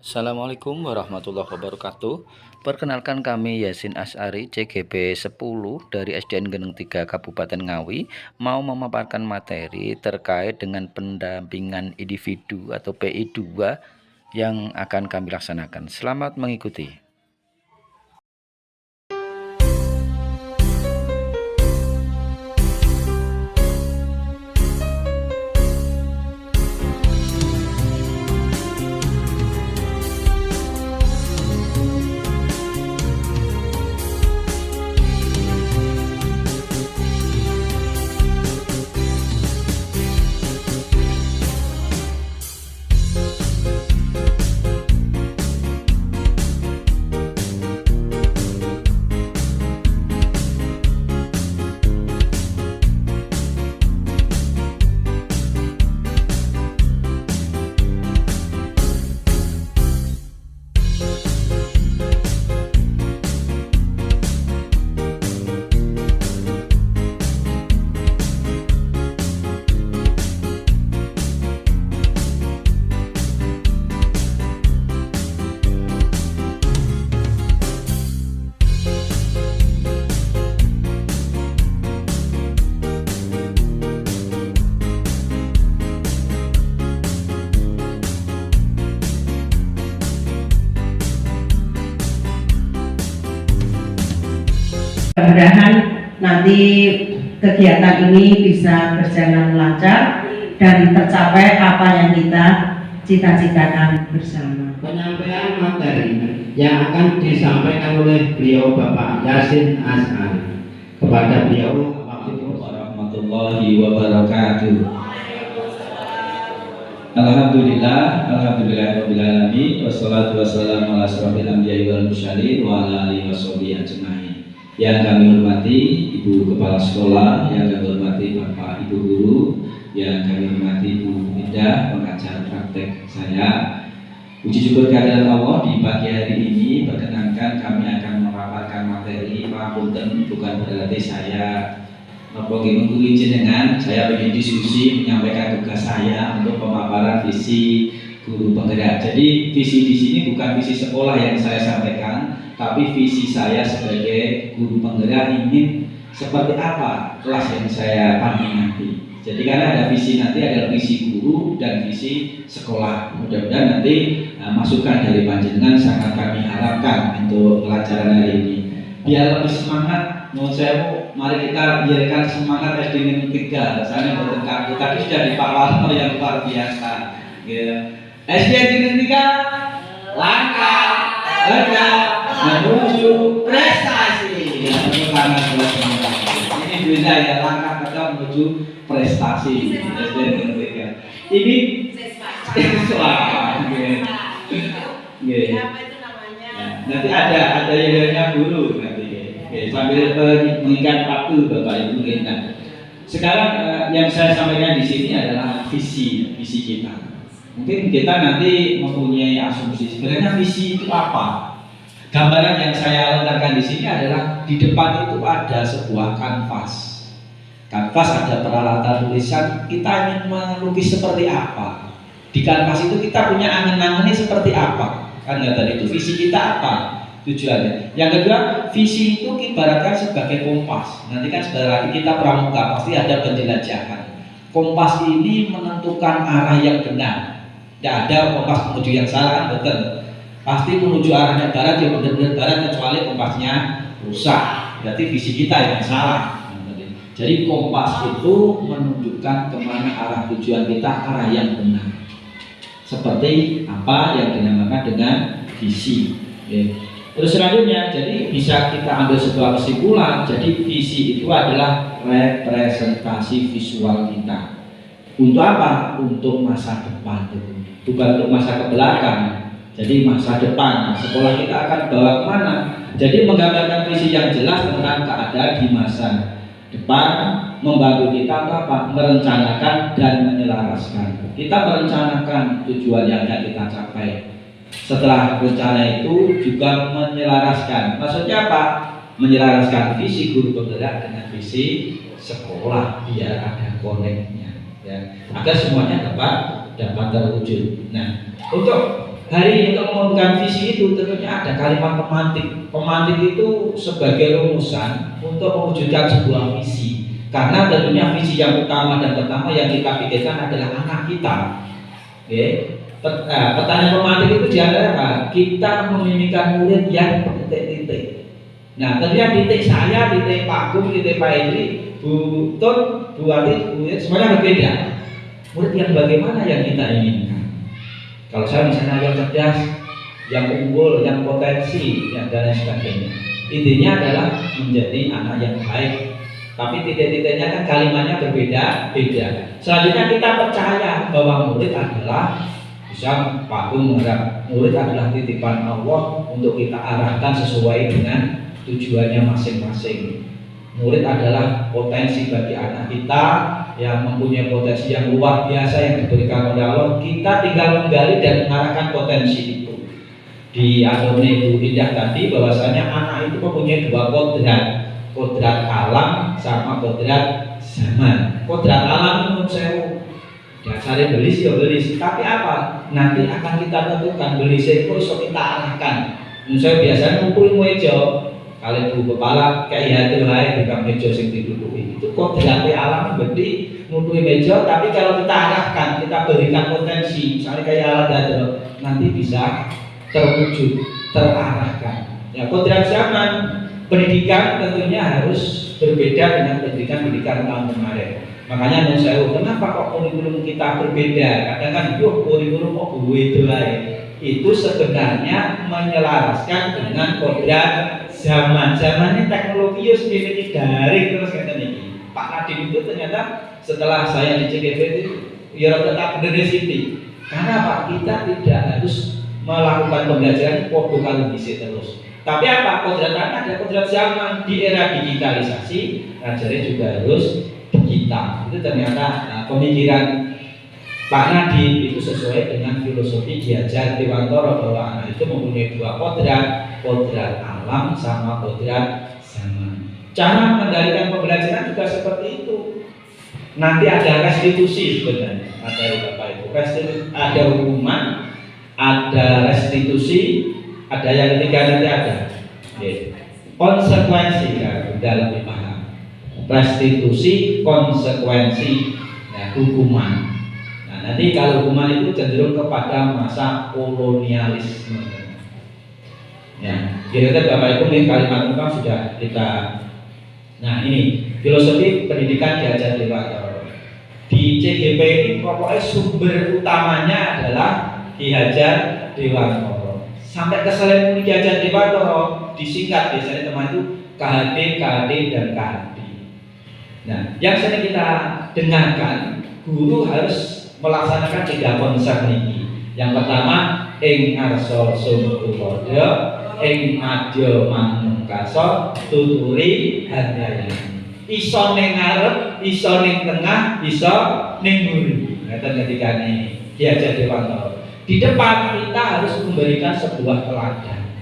Assalamualaikum warahmatullahi wabarakatuh. Perkenalkan kami Yasin Asyari CGB 10 dari SDN Geneng 3 Kabupaten Ngawi, mau memaparkan materi terkait dengan pendampingan individu atau PI2 yang akan kami laksanakan. Selamat mengikuti. Mudah-mudahan nanti kegiatan ini bisa berjalan lancar dan tercapai apa yang kita cita-citakan bersama. Penyampaian materi yang akan disampaikan oleh beliau Bapak Yasin Asyari. Kepada beliau, Assalamualaikum warahmatullahi wabarakatuh. Alhamdulillahirabbil alamin, wassalatu wassalamu ala asyrofil anbiya'i wal mursalin wa ala alihi washabihi ajmain. Yang kami hormati Ibu Kepala Sekolah, yang kami hormati Bapak Ibu Guru, yang kami hormati Bu Indah, pengajar praktek saya. Puji syukur kehadirat Allah, di pagi hari ini perkenankan kami akan memaparkan materi. Pangapunten, bukan berarti saya mengguli jenengan. Saya ingin diskusi menyampaikan tugas saya untuk pemaparan visi guru penggerak. Jadi visi di sini bukan visi sekolah yang saya sampaikan, tapi visi saya sebagai guru penggerak ingin seperti apa kelas yang saya pandu nanti. Jadi karena ada visi nanti, ada visi guru dan visi sekolah. Mudah-mudahan nanti masukan dari panjenengan sangat kami harapkan untuk pelajaran hari ini. Biar lebih semangat, menurut saya, mari kita biarkan semangat SD Geneng 3. Saya bukan kaku, tapi sudah di Pak Warno yang luar biasa. Gitu. SD Geneng 3 langkah tegak menuju prestasi. Ini beda ya, langkah tegak menuju prestasi. SD Geneng 3. Ini siswa. Nanti ada yang guru nanti. Sambil mengingat waktu Bapak Ibu kita. Sekarang yang saya sampaikan di sini adalah visi kita. Mungkin kita nanti mempunyai asumsi sebenarnya visi itu apa. Gambaran yang saya lontarkan di sini adalah di depan itu ada sebuah kanvas. Kanvas ada peralatan tulisan. Kita ingin melukis seperti apa. Di kanvas itu kita punya angan-angannya seperti apa. Kan tadi itu visi kita apa tujuannya. Yang kedua, visi itu ibaratkan sebagai kompas. Nanti kan sebentar lagi kita pramuka, pasti ada penjelajahan. Kompas ini menentukan arah yang benar. Tidak ada kompas menuju yang salah, betul. Pasti menuju arahnya barat, ya benar-benar barat, kecuali kompasnya rusak. Berarti visi kita yang salah. Jadi kompas itu menunjukkan kemana arah tujuan kita, arah yang benar. Seperti apa yang dinamakan dengan visi. Terus selanjutnya, jadi bisa kita ambil sebuah kesimpulan. Jadi visi itu adalah representasi visual kita. Untuk apa? Untuk masa depan, bukan untuk masa ke belakang. Jadi masa depan, sekolah kita akan bawa kemana? Jadi menggambarkan visi yang jelas tentang keadaan di masa depan, membantu kita apa? Merencanakan dan menyelaraskan. Kita merencanakan tujuan yang akan kita capai. Setelah rencana itu juga menyelaraskan. Maksudnya apa? Menyelaraskan visi guru penggerak dengan visi sekolah biar ada koneknya, ya, agar semuanya dapat terwujud. Nah, untuk hari untuk memutuskan visi itu tentunya ada kalimat pemantik. Pemantik itu sebagai rumusan untuk mewujudkan sebuah visi. Karena tentunya visi yang utama dan pertama yang kita pikirkan adalah anak kita. Oke. Pertanyaan pemantik itu diantara apa? Kita memimpikan murid yang titik-titik. Nah, tentunya titik saya, titik Pak Gung, titik Pak Edi, Bu Tun, Bu Wati, Bu Yed, semuanya berbeda. Murid yang bagaimana yang kita inginkan? Kalau saya misalnya yang cerdas, yang unggul, yang potensi, dan lain sebagainya. Intinya adalah menjadi anak yang baik. Tapi titik-titiknya kan kalimatnya berbeda-beda. Selanjutnya kita percaya bahwa murid adalah bisa Pak Gung menganggap murid adalah titipan Allah untuk kita arahkan sesuai dengan tujuannya masing-masing. Murid adalah potensi bagi anak kita yang mempunyai potensi yang luar biasa yang diberikan oleh Allah. Kita tinggal menggali dan mengarahkan potensi itu. Di adone Bu Indah tadi bahwasanya anak itu mempunyai dua kodrat alam sama kodrat zaman. Kodrat alam menurut saya dasarnya belis ya belis, tapi apa? Nanti akan kita tentukan belis itu bisa kita arahkan. Menurut saya biasanya ngumpulin meja. Kalau Bu kepala kayak hati lain bukan meja sing diduduki. Itu kodrat alam berarti ngumpulin meja, tapi kalau kita arahkan, kita berikan potensi, misalnya kayak alat dado, nanti bisa terwujud, terarahkan. Ya, kodrat zaman pendidikan tentunya harus berbeda dengan pendidikan tahun kemarin. Makanya menurut saya, kenapa kok kurikulum kita berbeda? Kadang kan, kurikulum kok begitu lain. Itu sebenarnya menyelaraskan dengan kodrat zaman. Zamannya teknologi ya sendiri daring terus kayak ini. Pak Nadiem itu ternyata setelah saya di CGP itu ya tetap benar Siti. Karena Pak, kita tidak harus melakukan pembelajaran podo kalau bisa terus. Tapi apa? Kodratannya ada kodrat zaman. Di era digitalisasi, ajarnya juga harus digital. Itu ternyata pemikiran Pak Nadiem itu sesuai dengan filosofi diajar Dewantoro bahwa anak itu mempunyai dua kodrat alam sama kodrat zaman. Cara mengendalikan pembelajaran juga seperti itu. Nanti ada restitusi sebenarnya, ada Bapak Ibu. Ada hukuman, ada restitusi, ada yang ketiga nanti ada konsekuensi. Ya, udah lebih paham. Restitusi, konsekuensi, ya, hukuman. Nanti kalau hukuman itu cenderung kepada masa kolonialisme. Ya, kira-kira Bapak Ibu ini kalimat lengkap sudah kita. Nah, ini filosofi pendidikan diajar Dewantoro. Di CGP ini pokoknya sumber utamanya adalah diajar Dewantoro. Sampai kesalahan diajar Dewantoro disingkat biasanya teman itu KHD, KHD, dan KHD. Nah, yang sering kita dengarkan, guru harus melaksanakan 3 konsep ini. Yang pertama, ing arsa sumtulodo, ing adya manungkasa, tuturi handayani. Iso ning ngarep, iso ning tengah, iso ning mburi. Ngeten ketikane diajar Dewantoro. Di depan kita harus memberikan sebuah teladan.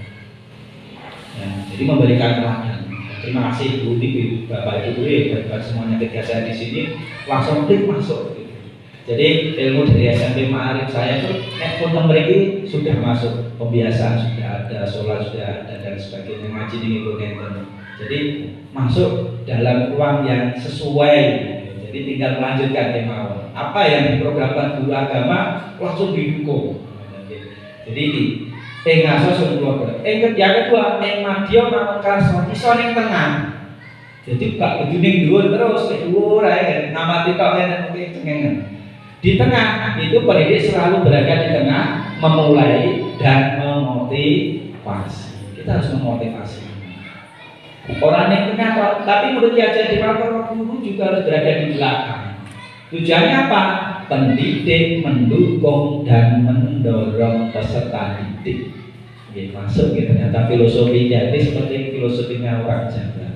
Ya, jadi memberikan teladan. Terima kasih Bu Ibu, Bapak Ibu, dan semuanya ketika saya di sini langsung klik masuk. Jadi ilmu dari SMP Ma'arif saya itu pun mereka sudah masuk, pembiasaan sudah ada, sholat sudah ada, dan sebagainya, ngaji ini nenten. Jadi masuk dalam ruang yang sesuai. Jadi tinggal melanjutkan tema apa yang diprogramkan guru agama langsung didukung. Jadi ing ngaso sumber. Yang kedua, ing madya manungkasa, iso ning tengah. Jadi gak kudu ning dhuwur terus, dhuwur ae ngamati tok mungkin cengengan. Di tengah itu pendidik selalu berada di tengah, memulai dan memotivasi. Kita harus memotivasi. Orang yang tengah, tapi menurut diajar Dewantoro, guru juga harus berada di belakang. Tujuannya apa? Pendidik mendukung dan mendorong peserta didik. Masuk gitu, ternyata filosofi jadi seperti filosofinya orang Jawa.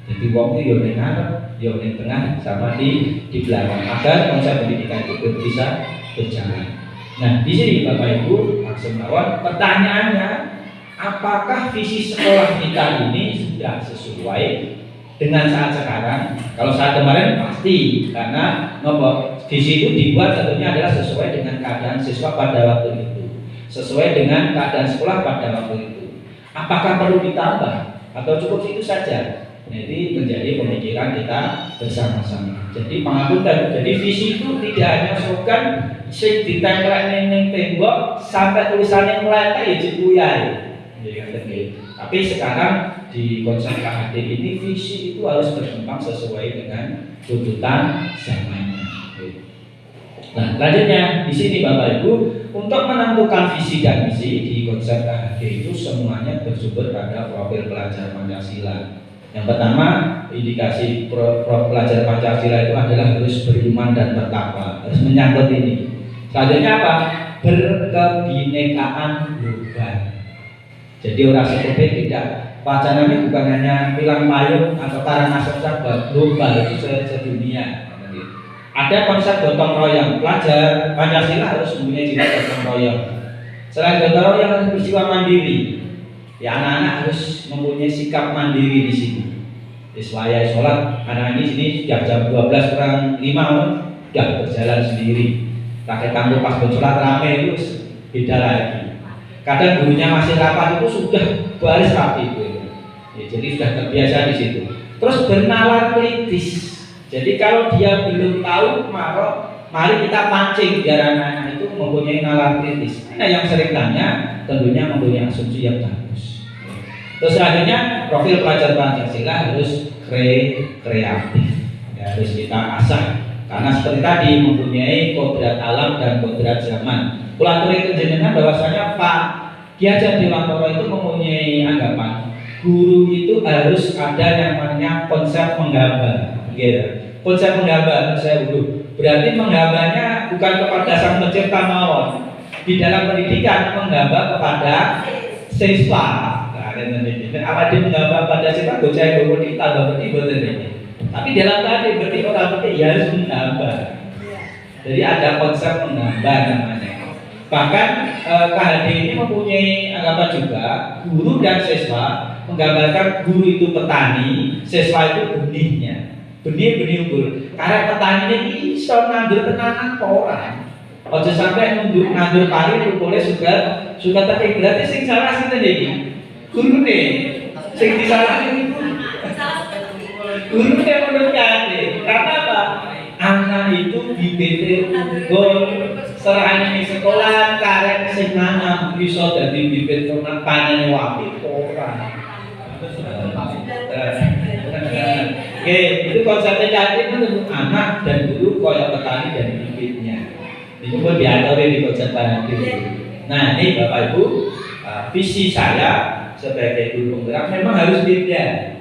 Jadi wong itu yo ning ngarep, yo ning tengah, sama di belakang agar konsep pendidikan itu bisa berjalan. Nah, di sini Bapak Ibu langsung melawan pertanyaannya, apakah visi sekolah kita ini sudah sesuai dengan saat sekarang? Kalau saat kemarin pasti, karena visi itu dibuat tentunya adalah sesuai dengan keadaan siswa pada waktu itu. sesuai dengan keadaan sekolah pada waktu itu. Apakah perlu ditambah atau cukup itu saja? Jadi menjadi pemikiran kita bersama-sama. Jadi pangapunten, jadi visi itu tidak hanya slogan sing ditempel ning tembok sampai tulisannya meletak ya jebuyai. Tapi sekarang di konsep KHD ini visi itu harus berkembang sesuai dengan tuntutan zamannya. Nah, selanjutnya di sini Bapak Ibu, untuk menentukan visi dan misi di konsep KHD itu semuanya bersumber pada profil pelajar Pancasila. Yang pertama, indikasi pelajar Pancasila itu adalah harus beriman dan bertakwa, harus menyangkut ini. Selanjutnya apa? Berkebinekaan global. Jadi orang seperti tidak wacananya bukan hanya bilang payung atau karangasem saja, global itu sedunia. Ada konsep gotong royong, pelajar Pancasila harus mempunyai jiwa gotong royong. Selain gotong royong harus berjiwa mandiri. Ya, anak-anak harus mempunyai sikap mandiri di sini. Iswaya sholat, anak ini sini sejak jam 12 kurang 5 sudah berjalan sendiri. Pakai tangguh pas sholat rame itu beda lagi. Kadang gurunya masih rapat itu sudah baris rapi itu. Ya, jadi sudah terbiasa di situ. Terus bernalar kritis. Jadi kalau dia belum tahu, mari kita pancing biar anak-anak itu mempunyai nalar kritis. Nah, yang sering tanya tentunya mempunyai asumsi yang bagus. Terus selanjutnya profil pelajar Pancasila harus kreatif, ya, harus kita asah. Karena seperti tadi mempunyai kodrat alam dan kodrat zaman. Kulaturi kejenengan bahwasanya Pak Ki Hajar Dewantara itu mempunyai anggapan guru itu harus ada yang namanya konsep menggambar. Konsep menggambar saya dulu. Berarti menggambarnya bukan kepada sang pencipta mawon. Di dalam pendidikan menggambar kepada siswa. Nah, apa dia menggambar pada siswa? Bocah yang berarti tambah berarti betul ini. Tapi dalam tadi berarti orang berarti ya harus menggambar. Jadi ada konsep menggambar namanya. Bahkan KHD ini mempunyai anggapan juga guru dan siswa menggambarkan guru itu petani, siswa itu benihnya. Benih unggul. Karena petani ini bisa nandur tenanan orang. Ojo sampai nunggu nandur pari boleh sudah terkait. Berarti sing salah sih tadi. Guru nih, sing disalah ini guru yang menurutkan. Karena apa? Anak itu bibit unggul, serahane di sekolah karek sing nanam bisa dadi bibit ternak panen wapi orang. Oke, itu konsepnya cantik menurut anak dan guru koyak petani dan bibitnya. Ini pun diatur di konsep tadi. Nah, ini Bapak Ibu, visi saya sebagai guru penggerak memang harus beda.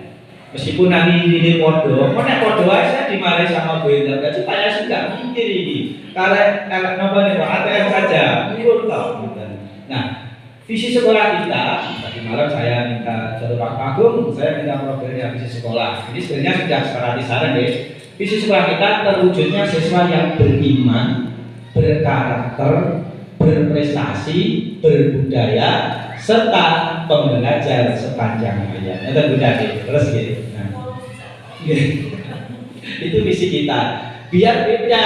Meskipun nanti ini podo, mana podo aja dimarahi sama Bu Indra, supaya sudah mikir ini. Karena apa nih Pak, ATM saja, ikut tahu. Nah, visi sekolah kita, tadi malam saya minta satu Pak Agung, saya minta profilnya visi sekolah. Ini sebenarnya sudah secara disaran deh. Visi sekolah kita terwujudnya siswa yang beriman, berkarakter, berprestasi, berbudaya, serta pembelajar sepanjang hayat. Itu budaya terus gitu. Nah, itu visi kita. Biar beda,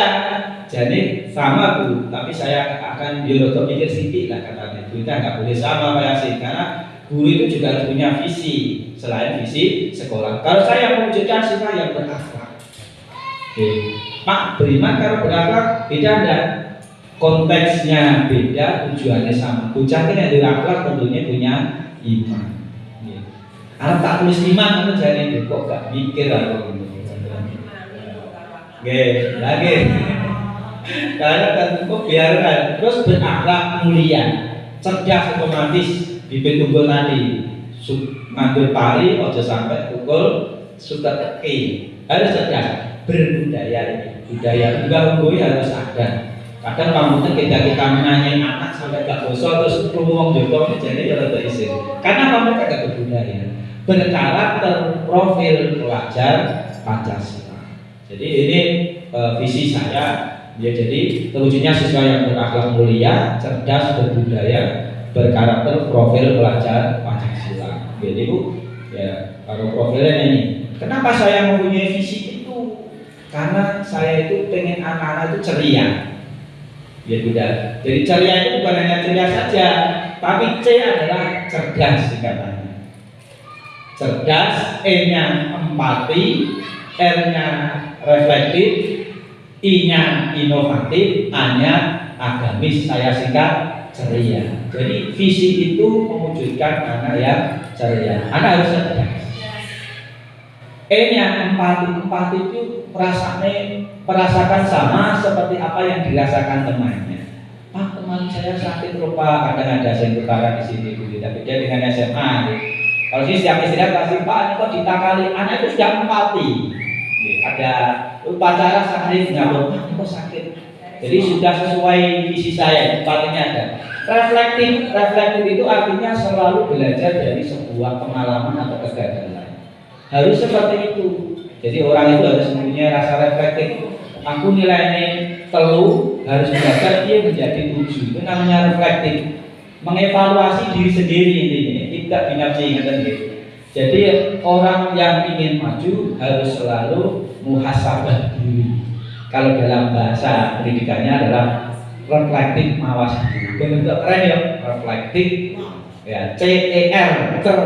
jadi sama Bu, tapi saya akan biologi pikir sedikit lah katanya. Kita nggak boleh sama kayak sih, karena guru itu juga harus punya visi selain visi sekolah. Kalau saya mewujudkan siswa yang berakhlak, Pak beriman kalau berakhlak beda enggak? Konteksnya beda, tujuannya sama. Bocah yang berakhlak tentunya punya iman. Kalau tak tulis iman itu jadi kok gak mikir aku. Lagi. Karena kan kok biarkan terus berakhlak mulia, cerdas otomatis bibit unggul tadi. Ngambil pari, ojo sampai pukul suka teki. Harus cerdas, berbudaya ini. Budaya unggul harus ada. Kadang kamu kita menanyai anak sampai gak bosok terus ngomong jodoh jadi ya tidak isin. Karena kamu gak berbudaya, berkarakter, profil pelajar Pancasila. Jadi ini visi saya. Ya, jadi terwujudnya siswa yang berakhlak mulia, cerdas, berbudaya, berkarakter, profil pelajar Pancasila. Jadi Bu, ya kalau profilnya ini, kenapa saya mempunyai visi itu? Karena saya itu pengen anak-anak itu ceria. Ya Bunda. Jadi ceria itu bukan hanya ceria saja, tapi C adalah cerdas dikatakan. Cerdas, E-nya empati, R-nya reflektif, I-nya inovatif, A-nya agamis, saya singkat ceria. Jadi visi itu mewujudkan anak yang ceria. Anak harus cerdas. E-nya empati itu merasakan sama seperti apa yang dirasakan temannya. Pak, teman saya sakit lupa, kadang ada yang berkara di sini, tapi dia dengan SMA. Kalau sih setiap istirahat pasti Pak, ini kok ditakali, anak itu sudah empati. Ada upacara sakit nggak Pak, ini kok sakit. Jadi sudah sesuai visi saya, empatinya ada. Reflektif itu artinya selalu belajar dari sebuah pengalaman atau kegagalan. Harus seperti itu. Jadi orang itu harus mempunyai rasa reflektif. Aku nilainya telu, harus belajar dia menjadi 7. Itu namanya reflektif. Mengevaluasi diri sendiri intinya. Tidak binafsi, ingat gitu. Jadi orang yang ingin maju harus selalu muhasabah diri. Kalau dalam bahasa pendidikannya adalah reflektif mawas diri. Bentuk keren ya, reflektif. Ya, CER, cer.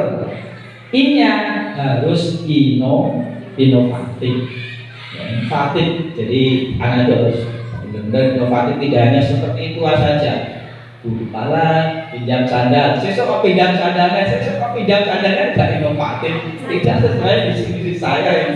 I-nya harus inovatif. Ya, inovatif. Jadi anak itu harus benar-benar inovatif, tidak hanya seperti itu saja. Duduk pala, pinjam sandal. Saya kok pinjam sandalnya, tidak inovatif, tidak sesuai visi saya yang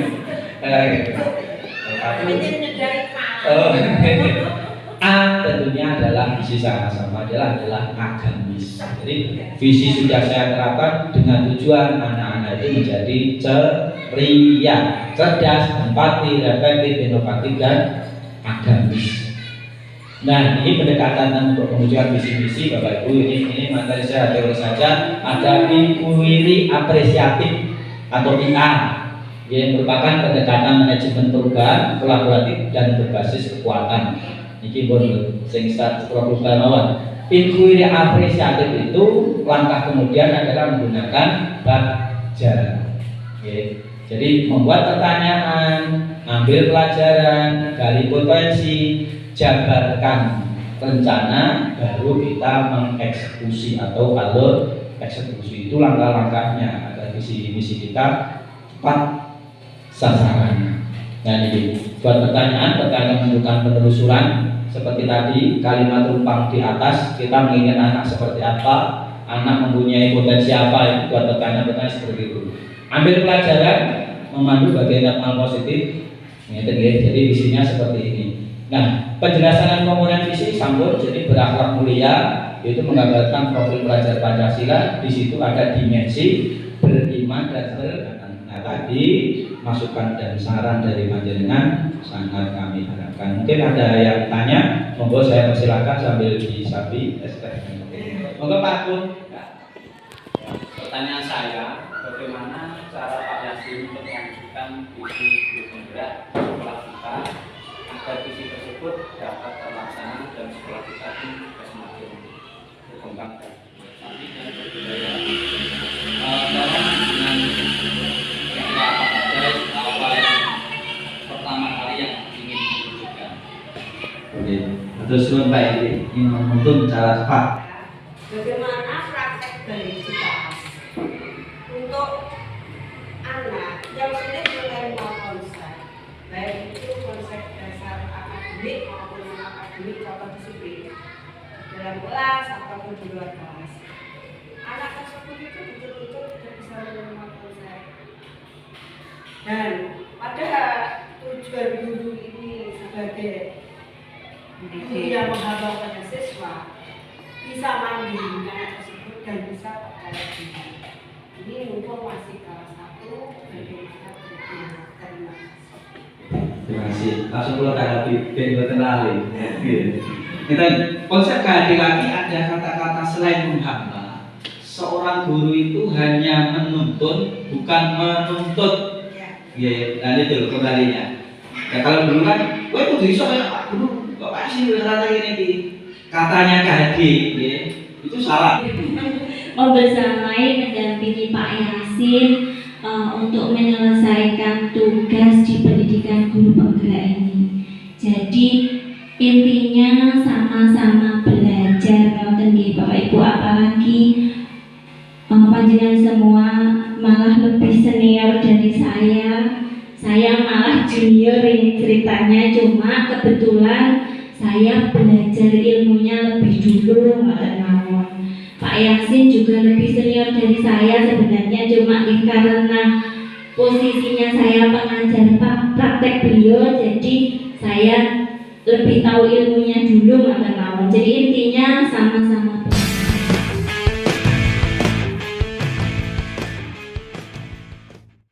A tentunya adalah visi sama-sama adalah agamis. Jadi visi sudah saya terapkan dengan tujuan anak-anak itu menjadi ceria, cerdas, empati, reflektif, inovatif dan agamis. Nah, ini pendekatan untuk mewujudkan visi-visi Bapak Ibu. Ini materi saya teori saja. Ada inquiry apresiatif atau IA yang merupakan pendekatan manajemen perubahan, kolaboratif dan berbasis kekuatan. Ini boleh sing start proposal mawon. Inquiry apresiatif itu langkah kemudian adalah menggunakan baca. Jadi membuat pertanyaan, ambil pelajaran, gali potensi, jabarkan rencana, baru kita mengeksekusi atau alur eksekusi. Itu langkah-langkahnya agar visi misi kita tepat sasarannya. Nah ini buat pertanyaan menunjukkan penelusuran seperti tadi kalimat rumpang di atas, kita menginginkan anak seperti apa, anak mempunyai potensi apa, itu buat pertanyaan seperti itu. Ambil pelajaran, memandu bagian amal positif. Jadi visinya seperti ini. Nah, penjelasan komponen visi sambung jadi berakhlak mulia, yaitu menggambarkan profil pelajar Pancasila. Di situ ada dimensi beriman dan beragama. Nah, tadi masukan dan saran dari panjenengan sangat kami harapkan. Mungkin ada yang tanya, monggo saya persilakan sambil disapi. Monggo Pak Kun. Pertanyaan saya, bagaimana cara Pak Yasin untuk mewujudkan visi penggerak sekolah kita agar visi tersebut dapat terlaksana dan sekolah kita pun semakin berkembang dan berbudaya. Tolong dengan apa saja awal yang pertama kali yang ingin diwujudkan. Oke, terus Pak ini menuntun cara cepat. Bagaimana praktek dari kita untuk anak yang sudah menerima konsep, baik itu konsep dasar akademik maupun akademik contoh disiplin dalam kelas ataupun di luar kelas. Anak tersebut itu betul-betul tidak bisa menerima konsep. Dan pada tujuan guru ini sebagai guru yang menghalau pada siswa bisa mandiri anak tersebut dan bisa percaya diri. Ini mumpung masih kelas 1, bagaimana terima kasih. Terima kasih. Langsung pulang karena bikin berkenali. Kita konsep keadilan ini ada kata-kata selain menghamba. Seorang guru itu hanya menuntun, bukan menuntut. Ya, nah itu kembalinya. Ya kalau dulu kan, gue tuh bisa kayak Pak Guru, kok Pak sih kata ini katanya KHD, ya. Itu salah. Bersamai mendampingi Pak Yasin untuk menyelesaikan tugas di pendidikan guru penggerak ini. Jadi Intinya sama-sama belajar ngoten nggih Bapak Ibu, apalagi panjenengan semua malah lebih senior dari saya malah junior ini ceritanya, cuma kebetulan saya belajar ilmunya lebih dulu ngoten mawon. Pak Yasin juga lebih senior dari saya sebenarnya, cuma karena posisinya saya pengajar praktek beliau, jadi saya lebih tahu ilmunya dulu ngoten mawon. Jadi intinya sama-sama